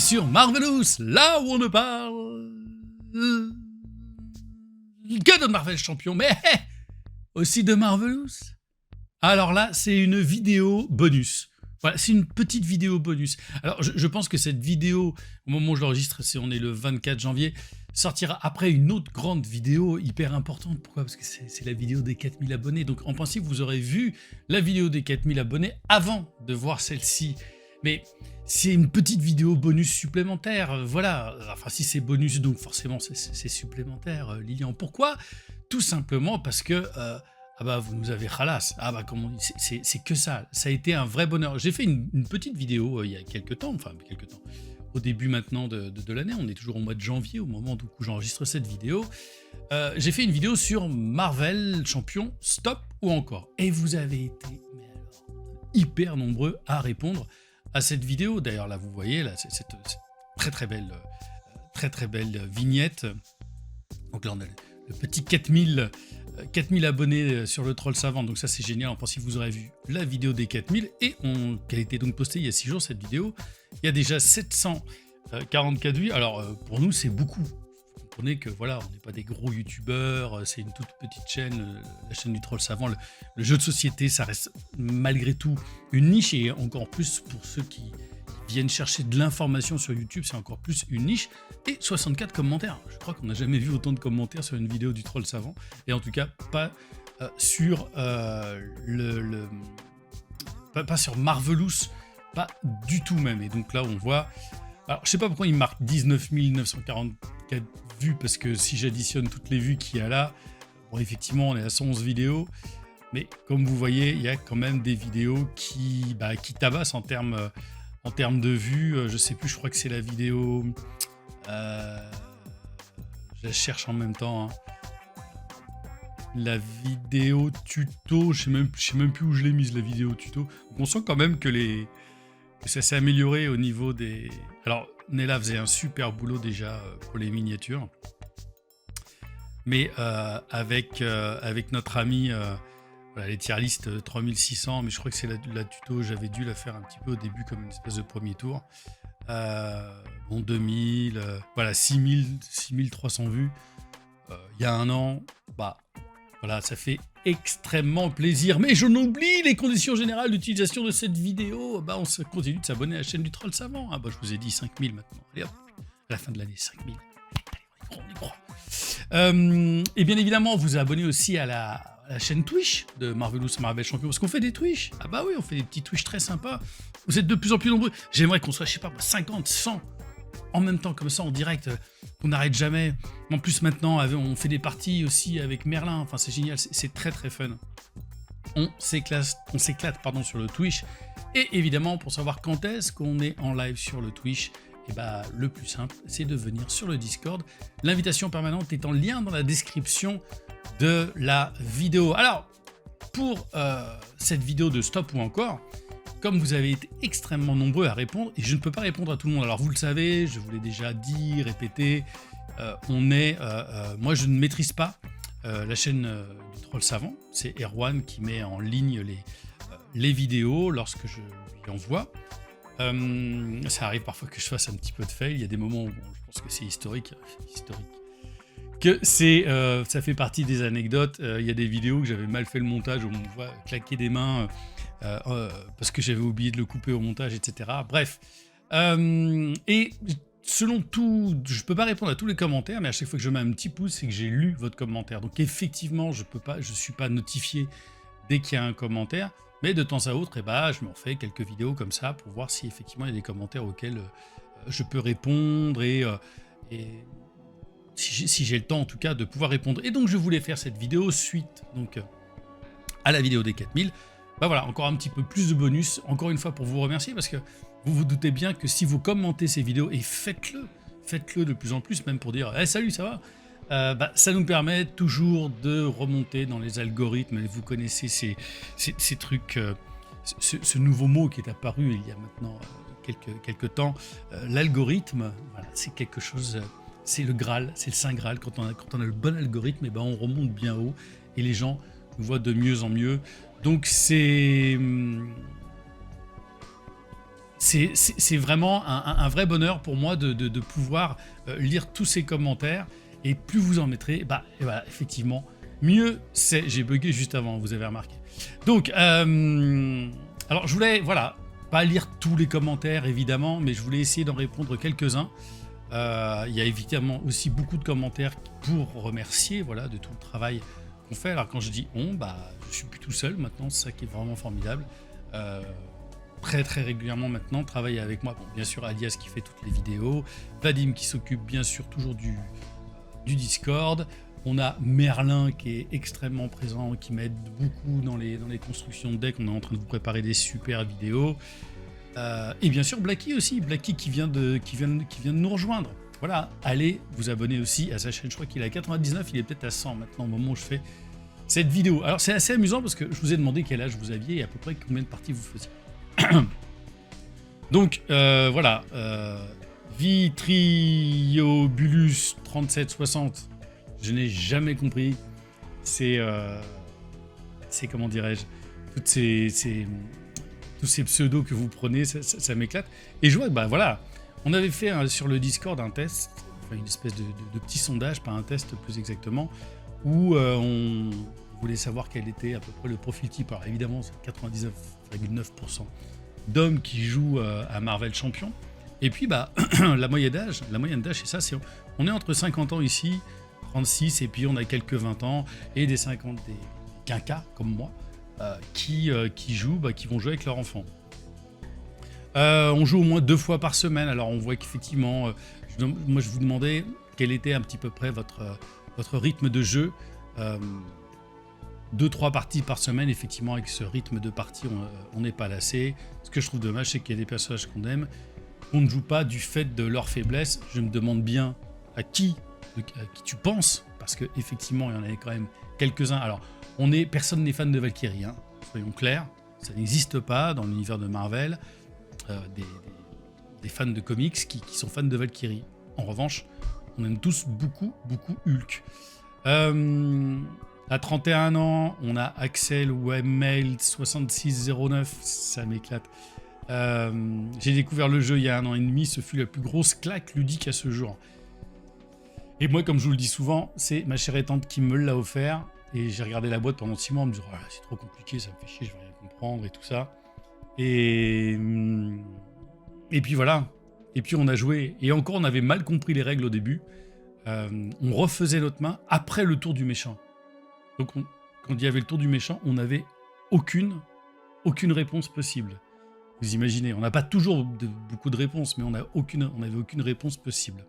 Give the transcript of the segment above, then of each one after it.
sur Marvelous, là où on ne parle que de Marvel Champion, mais aussi de Marvelous. Alors là, c'est une vidéo bonus. Voilà, c'est une petite vidéo bonus. Alors, je pense que cette vidéo, au moment où je l'enregistre, on est le 24 janvier, sortira après une autre grande vidéo hyper importante. Pourquoi? Parce que c'est la vidéo des 4000 abonnés. Donc, en principe, vous aurez vu la vidéo des 4000 abonnés avant de voir celle-ci. Mais c'est une petite vidéo bonus supplémentaire. Voilà. Enfin, si c'est bonus, donc forcément, c'est supplémentaire, Lilian. Pourquoi? Tout simplement parce que... ah bah vous nous avez ralasse, ah bah comme on dit, c'est que ça a été un vrai bonheur. J'ai fait une petite vidéo il y a quelques temps, au début maintenant de l'année, on est toujours au mois de janvier au moment où j'enregistre cette vidéo. J'ai fait une vidéo sur Marvel Champion, Stop ou encore. Et vous avez été mais alors, hyper nombreux à répondre à cette vidéo. D'ailleurs là vous voyez, là, c'est cette très belle vignette. Donc là on a le petit 4000 abonnés sur le troll savant, donc ça c'est génial. En principe vous aurez vu la vidéo des 4000 et qui a été donc postée il y a 6 jours cette vidéo. Il y a déjà 744 vues. Alors pour nous c'est beaucoup. Vous comprenez que voilà, on n'est pas des gros youtubeurs, c'est une toute petite chaîne, la chaîne du troll savant. Le jeu de société, ça reste malgré tout une niche, et encore plus pour ceux qui viennent chercher de l'information sur YouTube, c'est encore plus une niche. Et 64 commentaires. Je crois qu'on n'a jamais vu autant de commentaires sur une vidéo du troll savant. Et en tout cas, pas sur pas sur Marvelous, pas du tout même. Et donc là, on voit... Alors, je sais pas pourquoi il marque 19 944 vues, parce que si j'additionne toutes les vues qu'il y a là, bon, effectivement, on est à 111 vidéos. Mais comme vous voyez, il y a quand même des vidéos qui tabassent en termes de vues. Je sais plus, je crois que c'est la vidéo... je la cherche en même temps. Hein. La vidéo tuto, je sais même plus où je l'ai mise, la vidéo tuto. Donc on sent quand même que ça s'est amélioré au niveau des... Alors, Nella faisait un super boulot déjà pour les miniatures. Mais avec notre ami... voilà, les tier list 3600, mais je crois que c'est la tuto, j'avais dû la faire un petit peu au début comme une espèce de premier tour. Bon, 2000, voilà, 6300 vues il y a un an, bah voilà, ça fait extrêmement plaisir. Mais j'en oublie les conditions générales d'utilisation de cette vidéo. Bah on continue de s'abonner à la chaîne du troll savant. Ah bah je vous ai dit 5000 maintenant. Allez hop, à la fin de l'année 5000. Allez, on y croit. Et bien évidemment, vous abonnez aussi à la chaîne Twitch de Marvelous Marvel Champion, parce qu'on fait des Twitch. Ah bah oui, on fait des petits Twitch très sympas. Vous êtes de plus en plus nombreux. J'aimerais qu'on soit, je sais pas, 50, 100 en même temps, comme ça, en direct, qu'on n'arrête jamais. En plus, maintenant, on fait des parties aussi avec Merlin. Enfin, c'est génial, c'est très très fun. On s'éclate sur le Twitch. Et évidemment, pour savoir quand est-ce qu'on est en live sur le Twitch, et bah, le plus simple, c'est de venir sur le Discord. L'invitation permanente est en lien dans la description de la vidéo. Alors, pour cette vidéo de Stop ou encore, comme vous avez été extrêmement nombreux à répondre, et je ne peux pas répondre à tout le monde, alors vous le savez, je vous l'ai déjà dit, répété, moi je ne maîtrise pas la chaîne du troll savant, c'est Erwan qui met en ligne les vidéos lorsque je lui envoie. Ça arrive parfois que je fasse un petit peu de fail, il y a des moments où je pense que c'est historique, que ça fait partie des anecdotes. Il y a des vidéos que j'avais mal fait le montage, où on me voit claquer des mains parce que j'avais oublié de le couper au montage, etc. Bref. Et selon tout, je peux pas répondre à tous les commentaires, mais à chaque fois que je mets un petit pouce, c'est que j'ai lu votre commentaire. Donc effectivement, je suis pas notifié dès qu'il y a un commentaire, mais de temps à autre, je me refais quelques vidéos comme ça pour voir si effectivement il y a des commentaires auxquels je peux répondre et si j'ai le temps en tout cas de pouvoir répondre. Et donc je voulais faire cette vidéo suite donc à la vidéo des 4000. Bah voilà, encore un petit peu plus de bonus, encore une fois pour vous remercier, parce que vous vous doutez bien que si vous commentez ces vidéos, et faites-le de plus en plus, même pour dire hey, salut, ça va, ça nous permet toujours de remonter dans les algorithmes. Et vous connaissez ces trucs, ce nouveau mot qui est apparu il y a maintenant quelques temps, l'algorithme, voilà, c'est quelque chose... C'est le Graal, c'est le Saint Graal. Quand on a le bon algorithme, on remonte bien haut et les gens nous voient de mieux en mieux. Donc c'est c'est vraiment un vrai bonheur pour moi de pouvoir lire tous ces commentaires. Et plus vous en mettrez, et voilà, effectivement, mieux c'est. J'ai bugué juste avant, vous avez remarqué. Donc, alors je voulais, voilà, pas lire tous les commentaires évidemment, mais je voulais essayer d'en répondre quelques-uns. Il y a évidemment aussi beaucoup de commentaires pour remercier, voilà, de tout le travail qu'on fait. Alors quand je dis on, je suis plus tout seul maintenant, c'est ça qui est vraiment formidable. Très régulièrement maintenant, travaille avec moi. Bon, bien sûr, Alias qui fait toutes les vidéos, Vadim qui s'occupe bien sûr toujours du Discord. On a Merlin qui est extrêmement présent, qui m'aide beaucoup dans les constructions de decks. On est en train de vous préparer des super vidéos. Et bien sûr Blacky aussi, Blacky qui vient de nous rejoindre. Voilà, allez vous abonner aussi à sa chaîne. Je crois qu'il est à 99, il est peut-être à 100 maintenant au moment où je fais cette vidéo. Alors c'est assez amusant parce que je vous ai demandé quel âge vous aviez et à peu près combien de parties vous faisiez. Donc voilà, Vitriobulus 3760, je n'ai jamais compris. C'est comment dirais-je, tous ces pseudos que vous prenez, ça m'éclate. Et je vois que voilà, on avait fait sur le Discord un test, enfin une espèce de petit sondage, pas un test plus exactement, où on voulait savoir quel était à peu près le profil type. Alors évidemment, c'est 99,9% d'hommes qui jouent à Marvel Champion. Et puis la moyenne d'âge, c'est ça, on est entre 50 ans ici, 36, et puis on a quelques 20 ans, et des 50, des quinquas comme moi, qui vont jouer avec leurs enfants. On joue au moins 2 fois par semaine, alors on voit qu'effectivement, moi je vous demandais quel était un petit peu près votre rythme de jeu. 2-3 parties par semaine, effectivement, avec ce rythme de partie, on n'est pas lassé. Ce que je trouve dommage, c'est qu'il y a des personnages qu'on aime, qu'on ne joue pas du fait de leur faiblesse. Je me demande bien à qui tu penses, parce qu'effectivement, il y en avait quand même quelques-uns. Alors, personne n'est fan de Valkyrie, hein, soyons clairs, ça n'existe pas dans l'univers de Marvel, des fans de comics qui sont fans de Valkyrie. En revanche, on aime tous beaucoup Hulk. À 31 ans, on a Axel Webmail 6609, ça m'éclate. J'ai découvert le jeu il y a 1 an et demi, ce fut la plus grosse claque ludique à ce jour. Et moi, comme je vous le dis souvent, c'est ma chère tante qui me l'a offert. Et j'ai regardé la boîte pendant 6 mois en me disant oh, c'est trop compliqué, ça me fait chier, je vais rien comprendre et tout ça. Et puis voilà. Et puis on a joué. Et encore, on avait mal compris les règles au début. On refaisait notre main après le tour du méchant. Donc quand il y avait le tour du méchant, on n'avait aucune réponse possible. Vous imaginez, on n'a pas toujours beaucoup de réponses, mais on n'avait aucune réponse possible.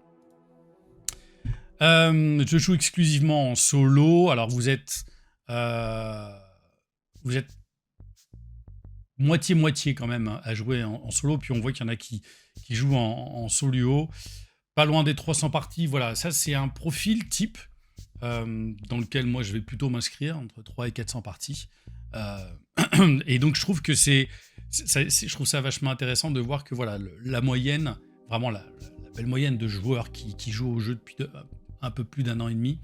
Je joue exclusivement en solo. Alors vous êtes moitié quand même à jouer en solo, puis on voit qu'il y en a qui jouent en solo, pas loin des 300 parties. Voilà, ça c'est un profil type dans lequel moi je vais plutôt m'inscrire entre 300 et 400 parties. Et donc je trouve que je trouve ça vachement intéressant de voir que voilà la moyenne, vraiment la belle moyenne de joueurs qui jouent au jeu depuis un peu plus d'1 an et demi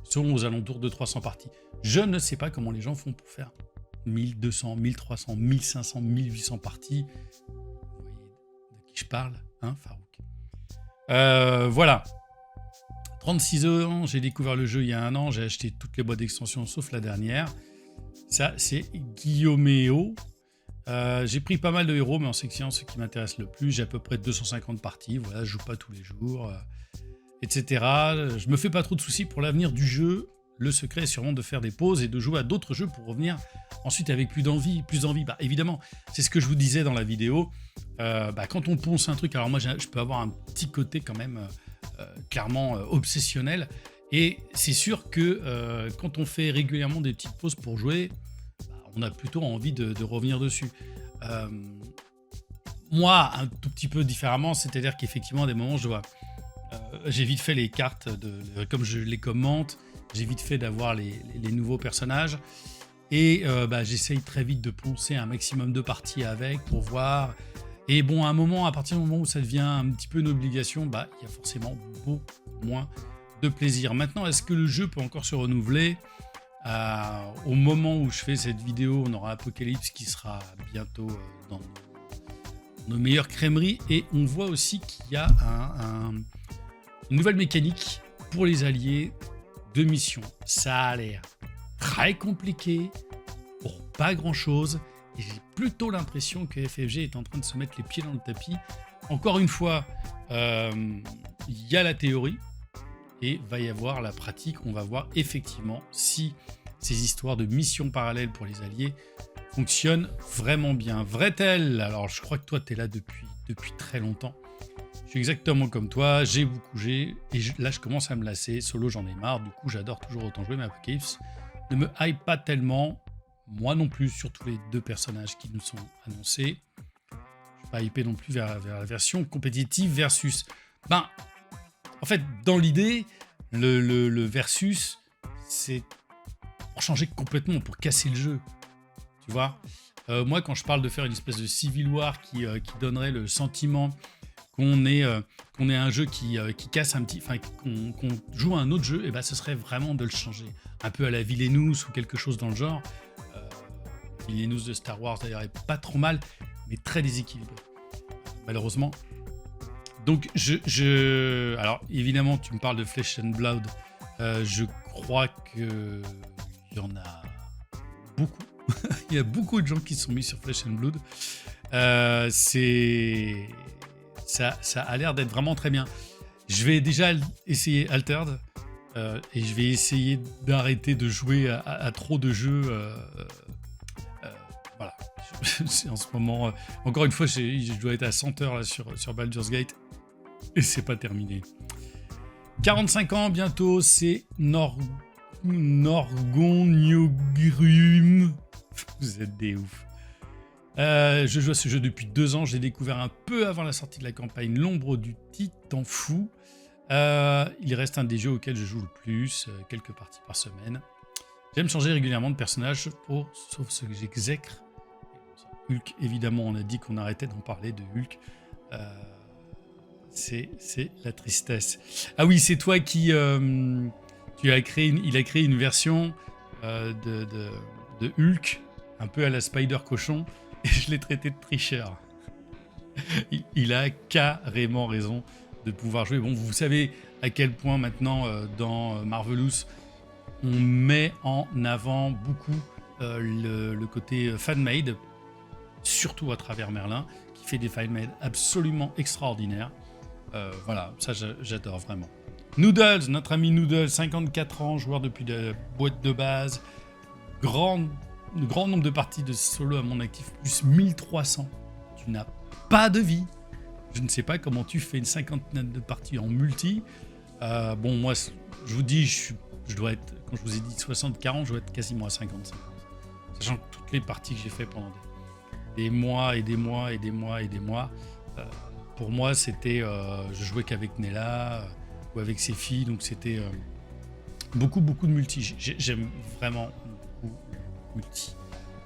sont aux alentours de 300 parties. Je ne sais pas comment les gens font pour faire 1200, 1300, 1500, 1800 parties. Vous voyez de qui je parle, hein, Farouk. Voilà. 36 ans, j'ai découvert le jeu il y a 1 an, j'ai acheté toutes les boîtes d'extension sauf la dernière. Ça, c'est Guillauméo. J'ai pris pas mal de héros, mais en section, ce qui m'intéresse le plus, j'ai à peu près 250 parties. Voilà, je joue pas tous les jours, etc. Je me fais pas trop de soucis pour l'avenir du jeu. Le secret est sûrement de faire des pauses et de jouer à d'autres jeux pour revenir ensuite avec plus d'envie. Évidemment, c'est ce que je vous disais dans la vidéo. Quand on ponce un truc, alors moi, je peux avoir un petit côté quand même clairement obsessionnel. Et c'est sûr que quand on fait régulièrement des petites pauses pour jouer, on a plutôt envie de revenir dessus. Moi, un tout petit peu différemment, c'est-à-dire qu'effectivement, à des moments, j'ai vite fait les cartes, comme je les commente, j'ai vite fait d'avoir les nouveaux personnages. Et j'essaye très vite de poncer un maximum de parties avec pour voir. Et bon, à un moment, à partir du moment où ça devient un petit peu une obligation, il y a forcément beaucoup moins de plaisir. Maintenant, est-ce que le jeu peut encore se renouveler ? Au moment où je fais cette vidéo, on aura Apocalypse qui sera bientôt dans nos meilleures crèmeries. Et on voit aussi qu'il y a une nouvelle mécanique pour les alliés de mission. Ça a l'air très compliqué pour pas grand-chose. Et j'ai plutôt l'impression que FFG est en train de se mettre les pieds dans le tapis. Encore une fois, il y a la théorie et va y avoir la pratique. On va voir effectivement si ces histoires de missions parallèles pour les alliés fonctionnent vraiment bien. Vrai-elle? Alors, je crois que toi, tu es là depuis très longtemps. Je suis exactement comme toi, j'ai beaucoup joué et là, je commence à me lasser. Solo, j'en ai marre. Du coup, j'adore toujours autant jouer, mais Apocalypse ne me hype pas tellement. Moi non plus, surtout les 2 personnages qui nous sont annoncés. Je ne suis pas hypé non plus vers la version compétitive versus. Ben, en fait, dans l'idée, le versus, c'est pour changer complètement, pour casser le jeu. Tu vois, moi, quand je parle de faire une espèce de Civil War qui donnerait le sentiment qu'on est un jeu qui casse un petit... Enfin, qu'on joue à un autre jeu, et ben, ce serait vraiment de le changer. Un peu à la Villainous ou quelque chose dans le genre. Villainous de Star Wars, d'ailleurs, est pas trop mal, mais très déséquilibré, malheureusement. Donc, alors, évidemment, tu me parles de Flesh and Blood. Je crois qu'il y en a beaucoup. Il y a beaucoup de gens qui se sont mis sur Flesh and Blood. Ça a l'air d'être vraiment très bien. Je vais déjà essayer Altered. Et je vais essayer d'arrêter de jouer à trop de jeux. Voilà. En ce moment, encore une fois, je dois être à 100 heures là, sur Baldur's Gate. Et c'est pas terminé. 45 ans bientôt, c'est Norgoniogrum. Vous êtes des ouf. Je joue à ce jeu depuis 2 ans. J'ai découvert un peu avant la sortie de la campagne L'Ombre du Titan Fou. Il reste un des jeux auxquels je joue le plus, quelques parties par semaine. J'aime changer régulièrement de personnage, sauf ce que j'exècre. Hulk, évidemment, on a dit qu'on arrêtait d'en parler de Hulk. C'est la tristesse. Ah oui, c'est toi qui... il a créé une version de Hulk, un peu à la Spider-Cochon, et je l'ai traité de tricheur. Il a carrément raison de pouvoir jouer. Bon, vous savez à quel point maintenant, dans Marvelous, on met en avant beaucoup le côté fan-made, surtout à travers Merlin, qui fait des fan-made absolument extraordinaires. Voilà, ça j'adore vraiment. Noodles, notre ami Noodles, 54 ans, joueur depuis la boîte de base, grand nombre de parties de solo à mon actif, plus 1300. Tu n'as pas de vie. Je ne sais pas comment tu fais une cinquantaine de parties en multi. Bon, moi, je vous dis, je dois être, quand je vous ai dit 60-40, je dois être quasiment à 50-50. Sachant que toutes les parties que j'ai fait pendant des mois et des mois et des mois et des mois, pour moi, c'était, je jouais qu'avec Nella ou avec ses filles, donc c'était beaucoup de multi. J'aime vraiment beaucoup multi.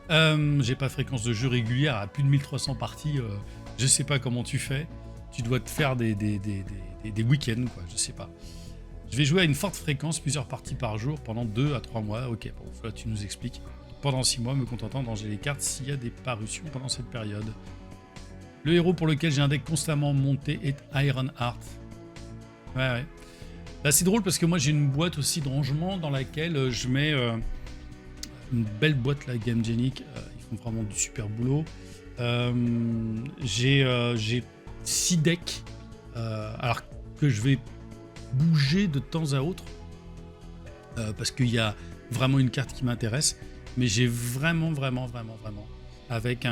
J'ai pas de fréquence de jeu régulière à plus de 1300 parties. Je sais pas comment tu fais. Tu dois te faire des week-ends, quoi. Je sais pas. Je vais jouer à une forte fréquence, plusieurs parties par jour, pendant 2 à 3 mois. Ok, bon, là, tu nous expliques. Pendant 6 mois, me contentant d'ranger les cartes s'il y a des parutions pendant cette période. Le héros pour lequel j'ai un deck constamment monté est Ironheart. Ouais. Là, c'est drôle parce que moi, j'ai une boîte aussi de rangement dans laquelle je mets une belle boîte, la Game Genic. Ils font vraiment du super boulot. J'ai 6 decks, alors que je vais bouger de temps à autre, parce qu'il y a vraiment une carte qui m'intéresse, mais j'ai vraiment avec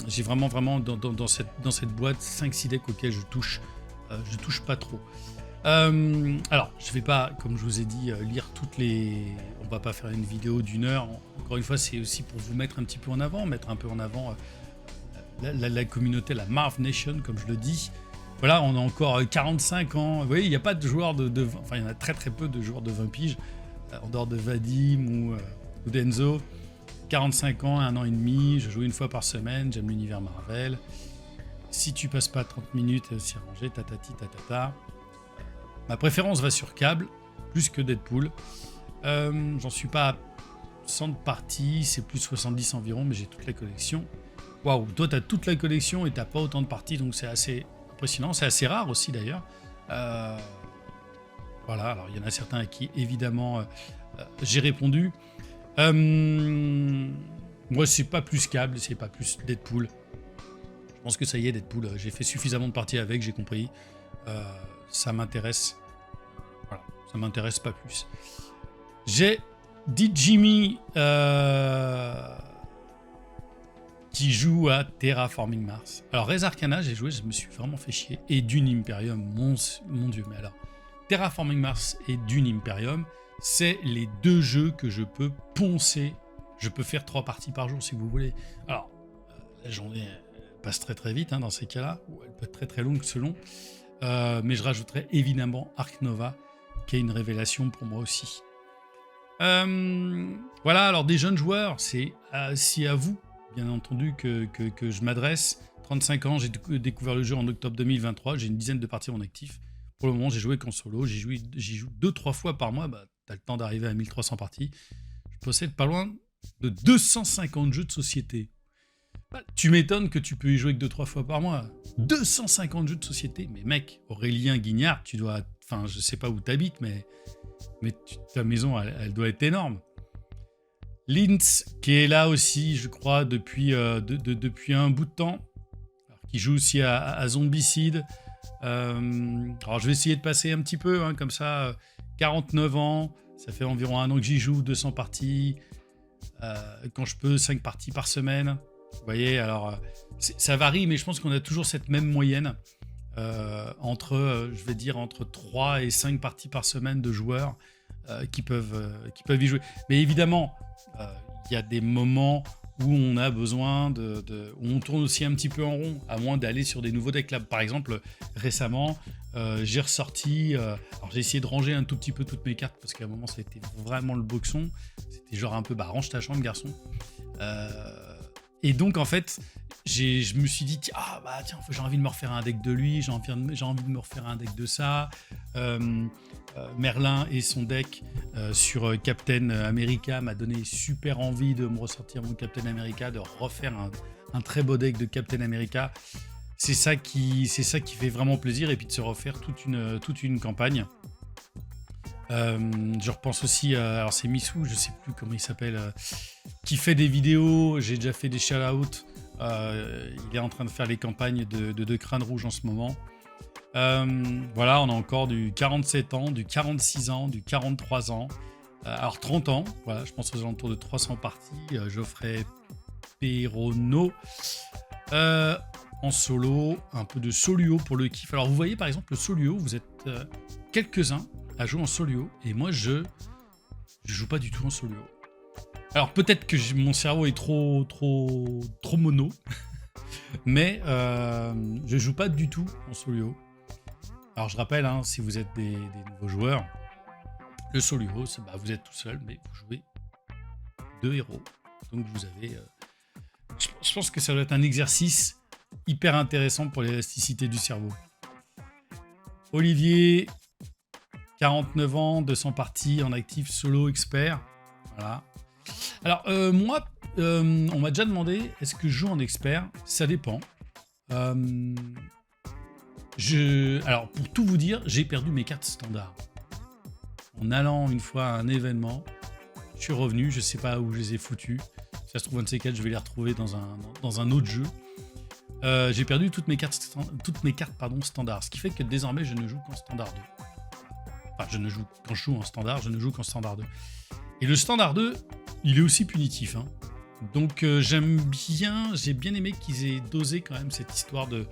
j'ai vraiment dans cette boîte 5-6 decks auxquels je touche pas trop. Alors, je vais pas, comme je vous ai dit, lire toutes les... On va pas faire une vidéo d'1 heure. Encore une fois, c'est aussi pour vous mettre un petit peu en avant, mettre un peu en avant la communauté, la Marv Nation, comme je le dis. Voilà, on a encore 45 ans. Vous voyez, il n'y a pas de joueurs enfin, il y en a très peu de joueurs de 20 piges, en dehors de Vadim ou d'Enzo. 45 ans, 1 an et demi, je joue une fois par semaine, j'aime l'univers Marvel. Si tu passes pas 30 minutes, c'est rangé, tatati, tatata. Ma préférence va sur câble, plus que Deadpool. J'en suis pas à 100 parties, c'est plus 70 environ, mais j'ai toute la collection. waouh, toi, tu as toute la collection et tu n'as pas autant de parties, donc c'est assez impressionnant. C'est assez rare aussi, d'ailleurs. Voilà, alors il y en a certains à qui, évidemment, j'ai répondu. Moi, c'est pas plus Cable, c'est pas plus Deadpool. Je pense que ça y est, Deadpool, j'ai fait suffisamment de parties avec, j'ai compris. Ça m'intéresse. Voilà, ça m'intéresse pas plus. J'ai dit Jimmy qui joue à Terraforming Mars. Alors, Res Arcana, j'ai joué, je me suis vraiment fait chier. Et Dune Imperium, mon Dieu, mais alors, Terraforming Mars et Dune Imperium, c'est les deux jeux que je peux poncer. Je peux faire 3 parties par jour si vous voulez. Alors, la journée passe très très vite dans ces cas-là, ou elle peut être très très longue selon. Mais je rajouterai évidemment Ark Nova, qui est une révélation pour moi aussi. Voilà, alors des jeunes joueurs, c'est à vous, bien entendu, que je m'adresse. 35 ans, j'ai découvert le jeu en octobre 2023, j'ai une dizaine de parties en actif. Pour le moment, j'ai joué qu'en solo, j'y joue 2-3 fois par mois, t'as le temps d'arriver à 1300 parties. Je possède pas loin de 250 jeux de société. Tu m'étonnes que tu peux y jouer que 2-3 fois par mois. 250 jeux de société, mais mec, Aurélien Guignard, tu dois... Enfin, je sais pas où t'habites, mais ta maison, elle doit être énorme. Linz, qui est là aussi, je crois, depuis un bout de temps, alors, qui joue aussi à Zombicide. Alors, je vais essayer de passer un petit peu, comme ça, 49 ans, ça fait environ 1 an que j'y joue, 200 parties, quand je peux, 5 parties par semaine. Vous voyez, alors, ça varie, mais je pense qu'on a toujours cette même moyenne. Entre 3 et 5 parties par semaine de joueurs qui peuvent y jouer. Mais évidemment, il y a des moments où on a besoin où on tourne aussi un petit peu en rond, à moins d'aller sur des nouveaux decks. Là, par exemple, récemment, j'ai ressorti... alors, j'ai essayé de ranger un tout petit peu toutes mes cartes, parce qu'à un moment, ça a été vraiment le boxon. C'était genre un peu, range ta chambre, garçon. Et donc, en fait, je me suis dit, tiens, j'ai envie de me refaire un deck de lui, j'ai envie de me refaire un deck de ça. Merlin et son deck sur Captain America m'a donné super envie de me ressortir mon Captain America, de refaire un très beau deck de Captain America. C'est ça qui fait vraiment plaisir, et puis de se refaire toute une campagne. Je repense aussi alors c'est Missou, je sais plus comment il s'appelle, qui fait des vidéos. J'ai déjà fait des shout-outs. Il est en train de faire les campagnes de Crâne Rouge en ce moment. Voilà, on a encore du 47 ans, du 46 ans, du 43 ans. Alors 30 ans, voilà, je pense aux alentours de 300 parties. Geoffrey Perrono en solo, un peu de soluo pour le kiff. Alors vous voyez par exemple le soluo, vous êtes quelques-uns à jouer en soluo, et moi je joue pas du tout en soluo. Alors peut-être que mon cerveau est trop mono, mais je joue pas du tout en soluo. Alors je rappelle, si vous êtes des nouveaux joueurs, le soluo, vous êtes tout seul, mais vous jouez 2 héros. Donc vous avez... je pense que ça doit être un exercice hyper intéressant pour l'élasticité du cerveau. Olivier, 49 ans, 200 parties en actif solo expert. Voilà. Alors moi, on m'a déjà demandé, est-ce que je joue en expert? Ça dépend. Alors pour tout vous dire, j'ai perdu mes cartes standards. En allant une fois à un événement, je suis revenu, je sais pas où je les ai foutues. Si ça se trouve, un de ces quatre, je vais les retrouver dans un autre jeu. J'ai perdu toutes mes cartes standards, ce qui fait que désormais je ne joue qu'en standard 2. Enfin, quand je joue en standard, je ne joue qu'en standard 2. Et le standard 2, il est aussi punitif. Donc j'ai bien aimé qu'ils aient dosé quand même cette histoire de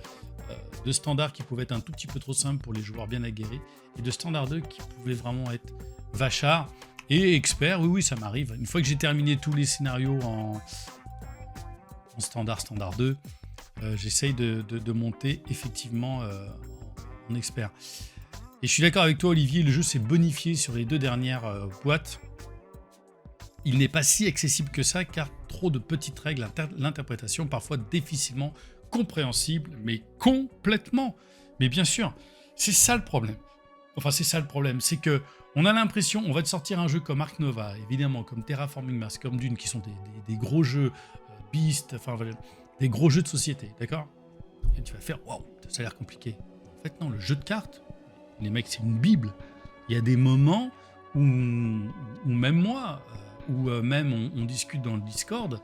standard qui pouvait être un tout petit peu trop simple pour les joueurs bien aguerris, et de standard 2 qui pouvait vraiment être vachard et expert. Oui, ça m'arrive. Une fois que j'ai terminé tous les scénarios en standard 2, j'essaye de monter effectivement en expert. Et je suis d'accord avec toi, Olivier, le jeu s'est bonifié sur les 2 dernières boîtes. Il n'est pas si accessible que ça, car trop de petites règles, l'interprétation parfois difficilement compréhensible, mais complètement. Mais bien sûr, c'est ça le problème. Enfin, c'est ça le problème, c'est que on a l'impression, on va te sortir un jeu comme Ark Nova, évidemment, comme Terraforming Mars, comme Dune, qui sont des gros jeux, Beast, enfin, des gros jeux de société, d'accord? Et tu vas faire, waouh, ça a l'air compliqué. En fait, non, le jeu de cartes, les mecs, c'est une bible. Il y a des moments où même moi, où même on discute dans le Discord,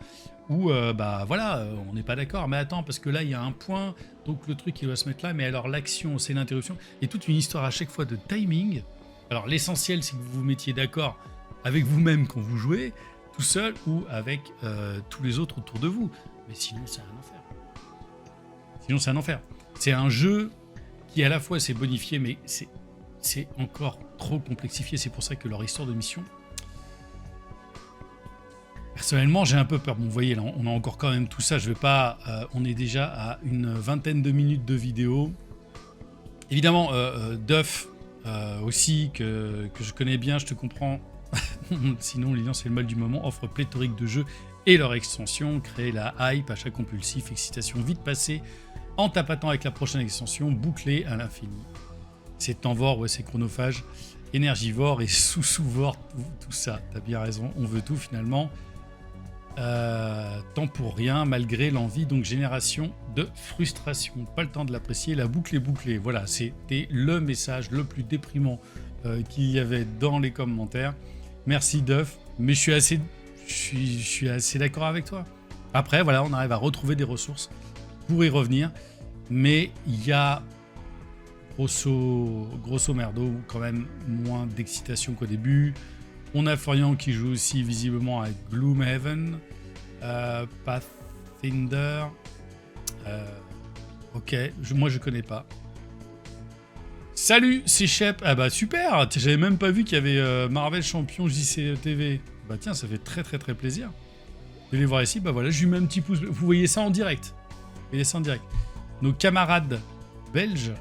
où bah voilà, on n'est pas d'accord. Mais attends, parce que là, il y a un point, donc le truc, il doit se mettre là, mais alors l'action, c'est l'interruption. Et toute une histoire à chaque fois de timing. Alors l'essentiel, c'est que vous vous mettiez d'accord avec vous-même quand vous jouez, tout seul ou avec tous les autres autour de vous. Mais sinon, c'est un enfer. Sinon, c'est un enfer. C'est un jeu qui, à la fois, s'est bonifié, mais c'est encore trop complexifié. C'est pour ça que leur histoire de mission... Personnellement, j'ai un peu peur. Bon, vous voyez, là, on a encore quand même tout ça. Je vais pas... on est déjà à une vingtaine de minutes de vidéo. Évidemment, Duff, aussi, que je connais bien, je te comprends. Sinon, Lilian, c'est le mal du moment. Offre pléthorique de jeux et leur extension. Créer la hype, achat compulsif, excitation vite passée, en tapatant avec la prochaine extension, bouclée à l'infini. C'est Tanvor, ouais, c'est chronophage, énergivore et sous-souvore, tout ça. T'as bien raison, on veut tout finalement. Temps pour rien, malgré l'envie, donc génération de frustration. Pas le temps de l'apprécier, la boucle est bouclée. Voilà, c'était le message le plus déprimant qu'il y avait dans les commentaires. Merci Duff, mais je suis assez d'accord avec toi. Après, voilà, on arrive à retrouver des ressources pour y revenir, mais il y a grosso merdo quand même moins d'excitation qu'au début. On a Florian qui joue aussi visiblement à Gloomhaven, Pathfinder. Ok, moi je connais pas. Salut, c'est Shep. Ah bah super, j'avais même pas vu qu'il y avait Marvel Champion JCTV. Bah tiens, ça fait très très très plaisir de les voir ici. Bah voilà, je lui mets un petit pouce. Vous voyez ça en direct. Vous voyez ça en direct. Nos camarades belges,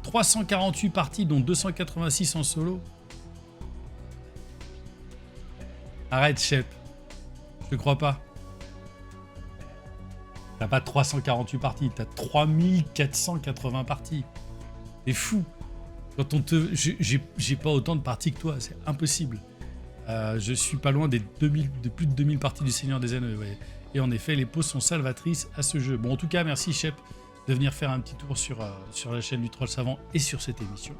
348 parties, dont 286 en solo. Arrête, Shep. Je te crois pas. T'as pas 348 parties, t'as 3480 parties. C'est fou. Quand on te... J'ai pas autant de parties que toi, c'est impossible. Je suis pas loin des de plus de 2000 parties du Seigneur des Anneaux. Ouais. Et en effet, les pauses sont salvatrices à ce jeu. Bon, en tout cas, merci Shep de venir faire un petit tour sur la chaîne du Troll Savant et sur cette émission.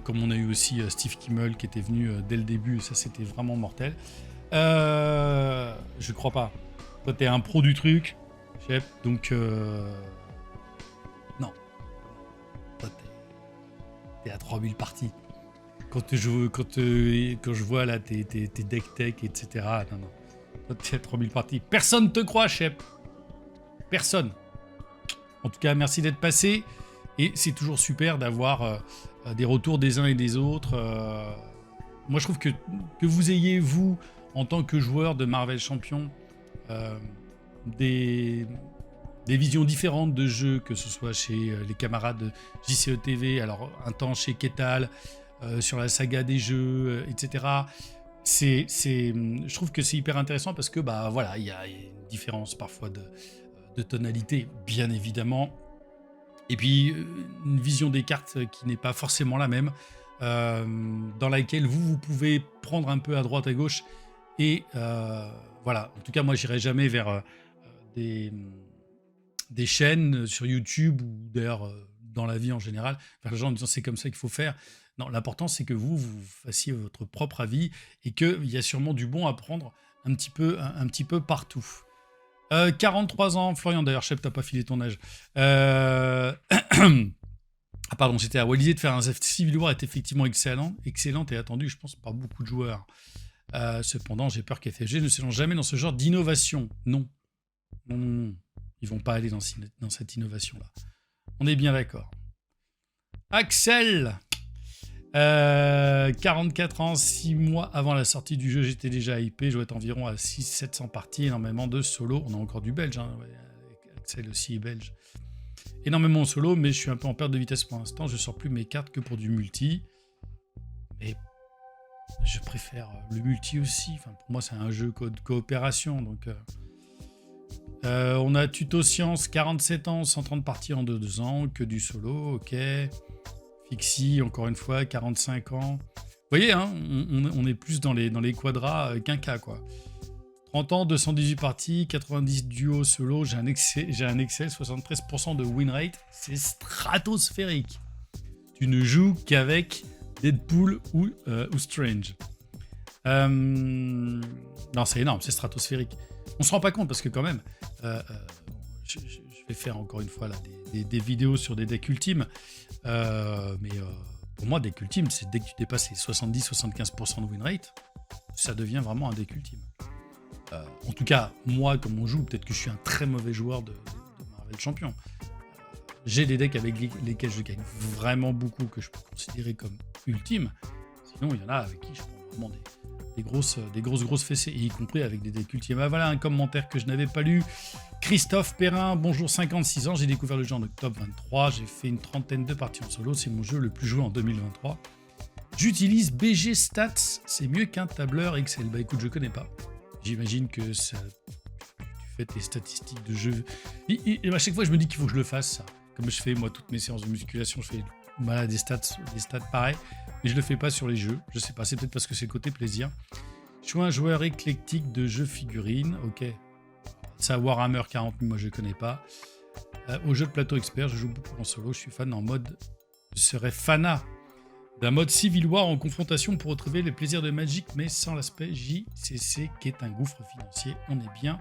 Comme on a eu aussi Steve Kimmel qui était venu dès le début, et ça c'était vraiment mortel. Je crois pas. Toi, t'es un pro du truc. Donc, non. Toi, t'es à 3000 parties. Quand je vois là tes deck tech, etc. Non. Toi, t'es à 3000 parties. Personne te croit, Shep. Personne. En tout cas, merci d'être passé. Et c'est toujours super d'avoir des retours des uns et des autres. Moi, je trouve que vous ayez, vous, en tant que joueur de Marvel Champion, des visions différentes de jeux, que ce soit chez les camarades de JCE TV, alors un temps chez Ketal, sur la saga des jeux, etc. Je trouve que c'est hyper intéressant parce que bah voilà, il y a une différence parfois de tonalité, bien évidemment, et puis une vision des cartes qui n'est pas forcément la même, dans laquelle vous pouvez prendre un peu à droite à gauche, et voilà. En tout cas, moi, j'irai jamais vers des chaînes sur YouTube ou d'ailleurs dans la vie en général, vers les gens en disant c'est comme ça qu'il faut faire. Non, l'important c'est que vous fassiez votre propre avis et qu'il y a sûrement du bon à prendre un petit peu partout. 43 ans, Florian, d'ailleurs, Chef, t'as pas filé ton âge. Ah pardon, c'était à Wallisé de faire un Civil War est effectivement excellente et attendue, je pense, par beaucoup de joueurs. Cependant, j'ai peur qu'FFG ne se lance jamais dans ce genre d'innovation. Non. Ils vont pas aller dans cette innovation-là. On est bien d'accord. Axel, 44 ans, 6 mois avant la sortie du jeu, j'étais déjà hypé. Je dois être environ à 600-700 parties, énormément de solo. On a encore du belge, hein. Ouais, Axel aussi est belge. Énormément en solo, mais je suis un peu en perte de vitesse pour l'instant. Je sors plus mes cartes que pour du multi. Mais je préfère le multi aussi. Enfin, pour moi, c'est un jeu de coopération. Donc, on a Tuto Science, 47 ans, 130 parties en 2 ans, que du solo, ok. Fixie, encore une fois, 45 ans. Vous voyez, hein, on est plus dans les quadras qu'un cas, quoi. 30 ans, 218 parties, 90 duos solo, j'ai un Excel, 73% de win rate, c'est stratosphérique. Tu ne joues qu'avec Deadpool ou Strange. Non, c'est énorme, c'est stratosphérique. On se rend pas compte parce que quand même, je vais faire encore une fois là, des vidéos sur des decks ultimes, mais pour moi, deck ultime, c'est dès que tu dépasses les 70-75% de win rate, ça devient vraiment un deck ultime. En tout cas, moi, comme on joue, peut-être que je suis un très mauvais joueur de Marvel Champion. J'ai des decks avec lesquels je gagne vraiment beaucoup, que je peux considérer comme ultimes. Sinon, il y en a avec qui je prends vraiment des grosses fessées, y compris avec des decks ultimes. Ah, voilà un commentaire que je n'avais pas lu. Christophe Perrin, bonjour, 56 ans, j'ai découvert le jeu en octobre 23, j'ai fait une trentaine de parties en solo, c'est mon jeu le plus joué en 2023. J'utilise BG Stats, c'est mieux qu'un tableur Excel. Bah écoute, je connais pas. J'imagine que ça, tu fais tes statistiques de jeu. Et à chaque fois, je me dis qu'il faut que je le fasse, ça. Comme je fais, moi, toutes mes séances de musculation, je fais voilà, des stats pareils, mais je le fais pas sur les jeux. Je sais pas, c'est peut-être parce que c'est le côté plaisir. Je suis un joueur éclectique de jeux figurines, ok. Ça, Warhammer 40 000, moi je connais pas. Au jeu de plateau expert, je joue beaucoup en solo. Je suis fan en mode. Je serais fanat d'un mode Civil War en confrontation pour retrouver les plaisirs de Magic, mais sans l'aspect JCC qui est un gouffre financier. On est bien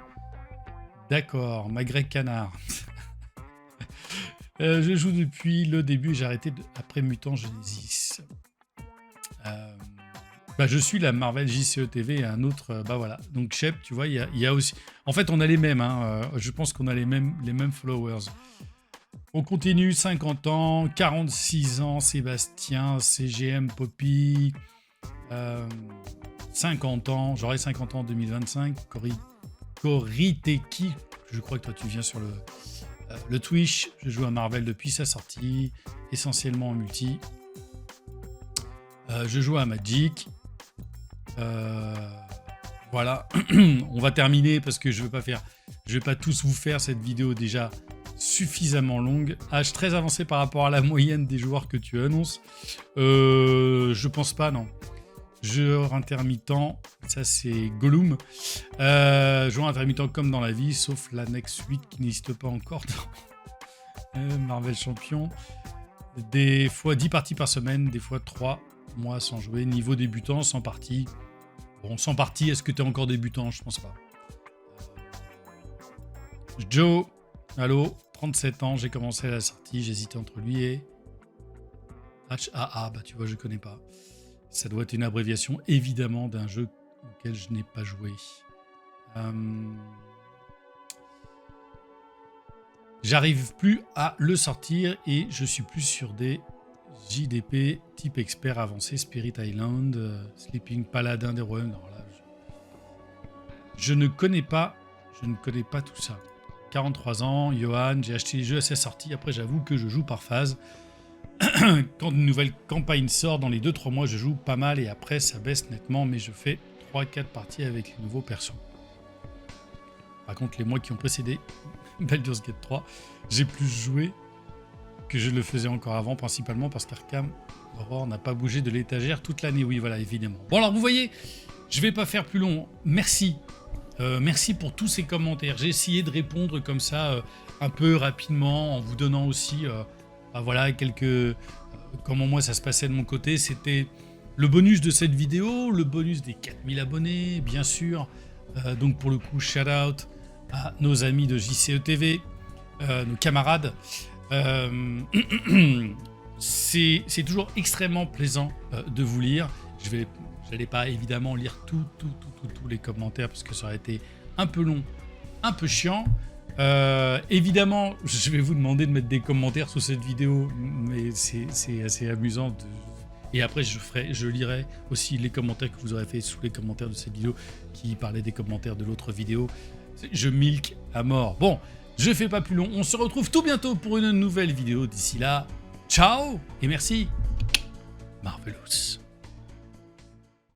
d'accord. Magret Canard. Je joue depuis le début. J'ai arrêté après Mutant Genesis. Je suis la Marvel JCE TV et un autre, voilà. Donc Shep, tu vois, il y a aussi... En fait, on a les mêmes, je pense qu'on a les mêmes followers. On continue, 50 ans, 46 ans, Sébastien, CGM Poppy, 50 ans, j'aurai 50 ans en 2025, Cory Teki, je crois que toi tu viens sur le Twitch, je joue à Marvel depuis sa sortie, essentiellement en multi. Je joue à Magic. Voilà, on va terminer parce que je vais pas tous vous faire cette vidéo déjà suffisamment longue. Âge très avancé par rapport à la moyenne des joueurs que tu annonces. Je pense pas, non. Joueur intermittent, ça c'est Gollum. Joueur intermittent comme dans la vie, sauf l'annexe 8 qui n'existe pas encore dans Marvel Champion. Des fois 10 parties par semaine, des fois 3 mois sans jouer. Niveau débutant, sans partie. Bon, sans partie, est-ce que tu es encore débutant? Je pense pas. Joe, allô, 37 ans, j'ai commencé à la sortie, j'hésitais entre lui et HAA, tu vois, je connais pas. Ça doit être une abréviation, évidemment, d'un jeu auquel je n'ai pas joué. J'arrive plus à le sortir et je suis plus sur des JDP type expert avancé, Spirit Island, Sleeping Paladin des Royaumes. Non, là, je ne connais pas tout ça. 43 ans, Johan, j'ai acheté les jeux à sa sortie. Après, j'avoue que je joue par phase. Quand une nouvelle campagne sort, dans les 2-3 mois, je joue pas mal et après, ça baisse nettement, mais je fais 3-4 parties avec les nouveaux persos. Par contre, les mois qui ont précédé Baldur's Gate 3, j'ai plus joué que je le faisais encore avant, principalement parce qu'Arkham Horror n'a pas bougé de l'étagère toute l'année. Oui, voilà, évidemment. Bon, alors, vous voyez, je vais pas faire plus long. Merci. Merci pour tous ces commentaires. J'ai essayé de répondre comme ça, un peu rapidement, en vous donnant aussi, voilà, quelques... comment moi ça se passait de mon côté. C'était le bonus de cette vidéo, le bonus des 4000 abonnés, bien sûr. Donc, pour le coup, shout out à nos amis de JCE TV, nos camarades. C'est toujours extrêmement plaisant de vous lire. Je n'allais pas évidemment lire tous les commentaires parce que ça aurait été un peu long, un peu chiant. Évidemment, je vais vous demander de mettre des commentaires sous cette vidéo, mais c'est assez amusant. Et après, je lirai aussi les commentaires que vous aurez fait sous les commentaires de cette vidéo qui parlaient des commentaires de l'autre vidéo. Je milk à mort. Bon, je fais pas plus long. On se retrouve tout bientôt pour une nouvelle vidéo. D'ici là, ciao et merci. Marvelous.